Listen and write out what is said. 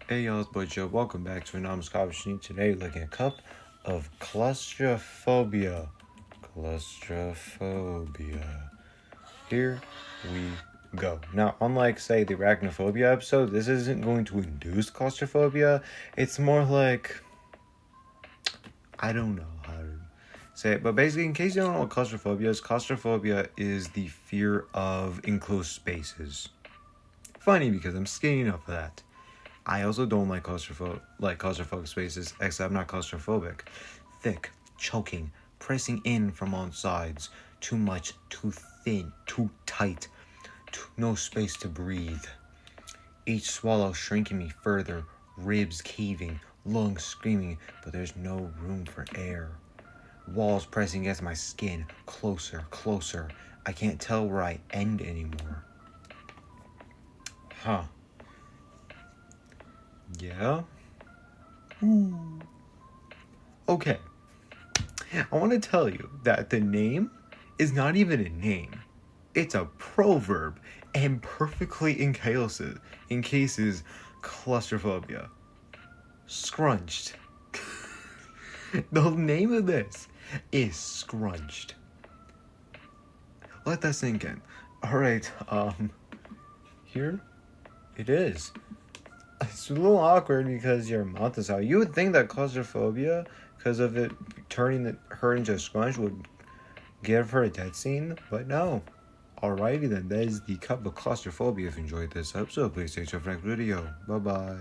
Hey y'all, it's Boy Joe. Welcome back to Anomalous. Today looking at a cup of claustrophobia. Claustrophobia. Here we go. Now, unlike, say, the arachnophobia episode, this isn't going to induce claustrophobia. It's more like, I don't know how to say it, but basically, in case you don't know what claustrophobia is the fear of enclosed spaces. Funny because I'm skinny enough for that. I also don't like claustrophobic spaces, except I'm not claustrophobic. Thick, choking, pressing in from all sides. Too much, too thin, too tight. No space to breathe. Each swallow shrinking me further. Ribs caving, lungs screaming, but there's no room for air. Walls pressing against my skin. Closer, closer. I can't tell where I end anymore. Huh. Yeah? Ooh. Okay. I want to tell you that the name is not even a name. It's a proverb and perfectly encases claustrophobia. Scrunched. The name of this is scrunched. Let that sink in. Alright, here it is. It's a little awkward because your mouth is out. You would think that claustrophobia, because of it turning her into a scrunch, would give her a death scene, but no. Alrighty then, that is the cup of claustrophobia. If you enjoyed this episode, please stay tuned for the next video. Bye bye.